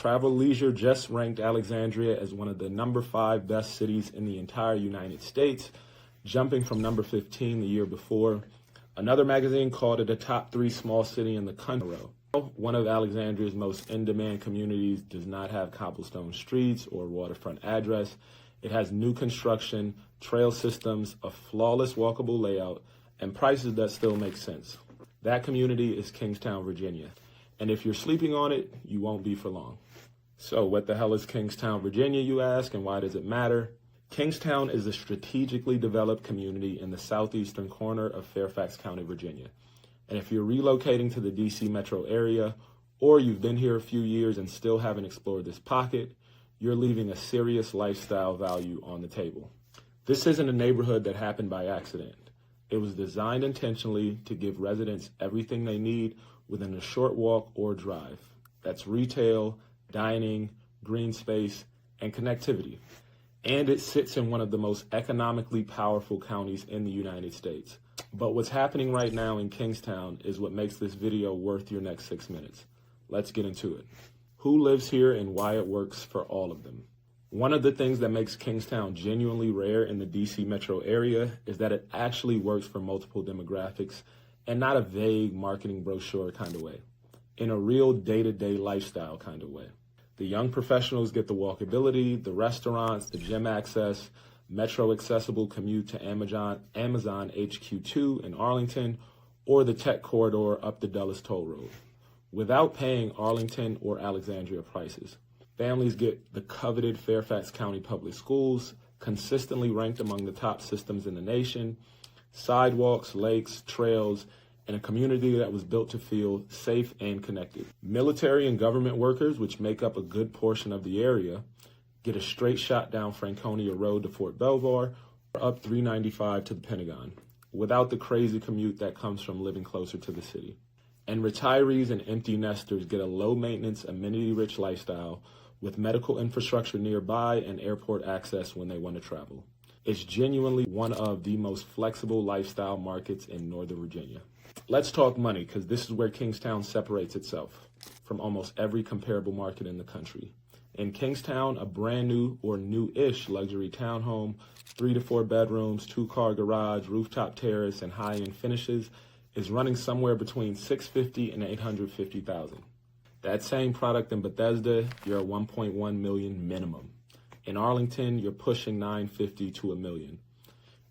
Travel Leisure just ranked Alexandria as one of the number 5 best cities in the entire United States, jumping from number 15 the year before. Another magazine called it a top 3 small city in the country. One of Alexandria's most in-demand communities does not have cobblestone streets or waterfront address. It has new construction, trail systems, a flawless walkable layout, and prices that still make sense. That community is Kingstowne, Virginia. And if you're sleeping on it, you won't be for long. So what the hell is Kingstowne, Virginia, you ask, and why does it matter? Kingstowne is a strategically developed community in the southeastern corner of Fairfax County, Virginia. And if you're relocating to the DC metro area, or you've been here a few years and still haven't explored this pocket, you're leaving a serious lifestyle value on the table. This isn't a neighborhood that happened by accident. It was designed intentionally to give residents everything they need within a short walk or drive. That's retail, dining, green space, and connectivity. And it sits in one of the most economically powerful counties in the United States. But what's happening right now in Kingstowne is what makes this video worth your next 6 minutes. Let's get into it. Who lives here and why it works for all of them? One of the things that makes Kingstowne genuinely rare in the DC metro area is that it actually works for multiple demographics and not a vague marketing brochure kind of way, in a real day-to-day lifestyle kind of way. The young professionals get the walkability, the restaurants, the gym access, metro accessible commute to Amazon HQ2 in Arlington, or the tech corridor up the Dulles Toll Road, without paying Arlington or Alexandria prices. Families get the coveted Fairfax County Public Schools, consistently ranked among the top systems in the nation, sidewalks, lakes, trails, and a community that was built to feel safe and connected. Military and government workers, which make up a good portion of the area, get a straight shot down Franconia Road to Fort Belvoir or up 395 to the Pentagon, without the crazy commute that comes from living closer to the city. And retirees and empty nesters get a low-maintenance, amenity-rich lifestyle with medical infrastructure nearby and airport access when they want to travel. It's genuinely one of the most flexible lifestyle markets in Northern Virginia. Let's talk money, because this is where Kingstowne separates itself from almost every comparable market in the country. In Kingstowne, a brand new or new-ish luxury townhome, 3 to 4 bedrooms, 2-car garage, rooftop terrace, and high-end finishes is running somewhere between $650,000 and $850,000. That same product in Bethesda, you're at $1.1 million minimum. In Arlington, you're pushing $950,000 to $1 million.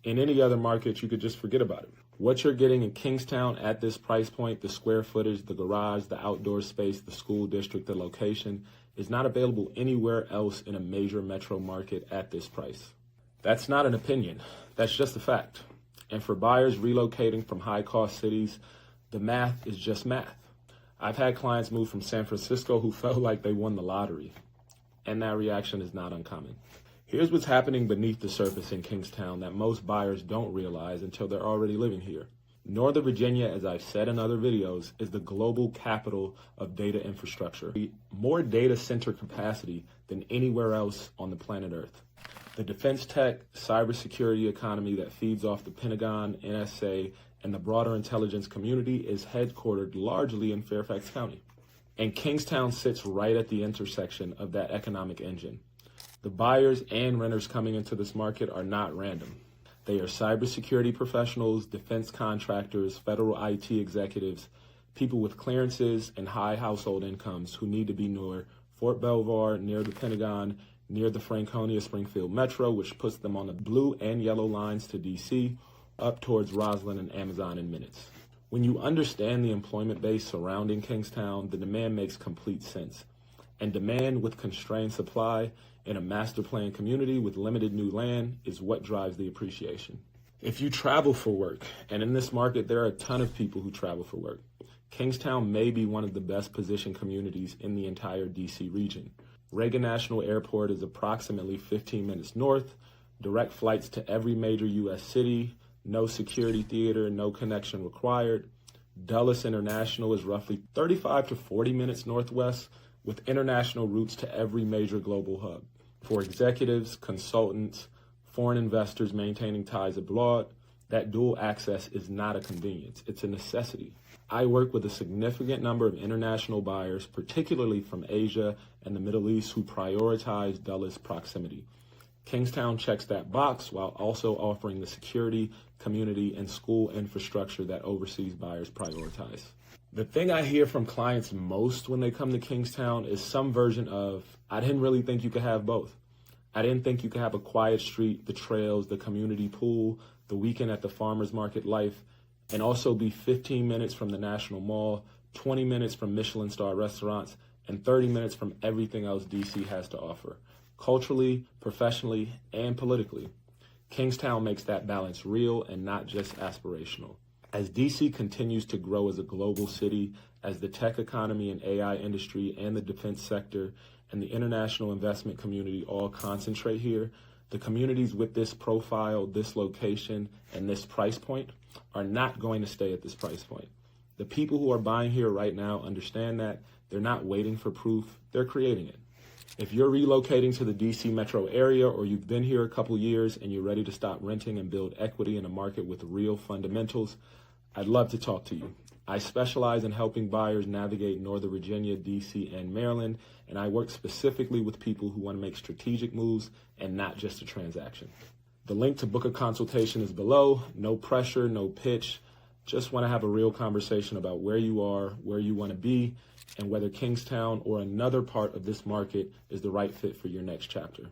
In any other market, you could just forget about it. What you're getting in Kingstowne at this price point, the square footage, the garage, the outdoor space, the school district, the location, is not available anywhere else in a major metro market at this price. That's not an opinion. That's just a fact. And for buyers relocating from high-cost cities, the math is just math. I've had clients move from San Francisco who felt like they won the lottery, and that reaction is not uncommon. Here's what's happening beneath the surface in Kingstowne that most buyers don't realize until they're already living here. Northern Virginia, as I've said in other videos, is the global capital of data infrastructure. More data center capacity than anywhere else on the planet Earth. The defense tech, cybersecurity economy that feeds off the Pentagon, NSA, and the broader intelligence community is headquartered largely in Fairfax County. And Kingstowne sits right at the intersection of that economic engine. The buyers and renters coming into this market are not random. They are cybersecurity professionals, defense contractors, federal IT executives, people with clearances and high household incomes who need to be near Fort Belvoir, near the Pentagon, near the Franconia-Springfield Metro, which puts them on the blue and yellow lines to DC, up towards Roslyn and Amazon in minutes. When you understand the employment base surrounding Kingstowne, the demand makes complete sense. And demand with constrained supply in a master plan community with limited new land is what drives the appreciation. If you travel for work, and in this market there are a ton of people who travel for work, Kingstowne may be one of the best positioned communities in the entire DC region. Reagan National Airport is approximately 15 minutes north, direct flights to every major U.S. city, no security theater, no connection required. Dulles International is roughly 35 to 40 minutes northwest, with international routes to every major global hub. For executives, consultants, foreign investors maintaining ties abroad, That dual access is not a convenience, it's a necessity. I work with a significant number of international buyers, particularly from Asia and the Middle East, who prioritize Dulles proximity. Kingstowne checks that box while also offering the security, community, and school infrastructure that overseas buyers prioritize. The thing I hear from clients most when they come to Kingstowne is some version of, I didn't really think you could have both. I didn't think you could have a quiet street, the trails, the community pool, the weekend at the farmer's market life, and also be 15 minutes from the National Mall, 20 minutes from Michelin star restaurants, and 30 minutes from everything else DC has to offer, culturally, professionally, and politically. Kingstowne makes that balance real and not just aspirational. As DC continues to grow as a global city, as the tech economy and AI industry and the defense sector and the international investment community all concentrate here, the communities with this profile, this location, and this price point are not going to stay at this price point. The people who are buying here right now understand that. They're not waiting for proof, they're creating it. If you're relocating to the DC metro area, or you've been here a couple years and you're ready to stop renting and build equity in a market with real fundamentals, I'd love to talk to you. I specialize in helping buyers navigate Northern Virginia, DC, and Maryland, and I work specifically with people who want to make strategic moves and not just a transaction. The link to book a consultation is below. No pressure, no pitch. Just want to have a real conversation about where you are, where you want to be, and whether Kingstowne or another part of this market is the right fit for your next chapter.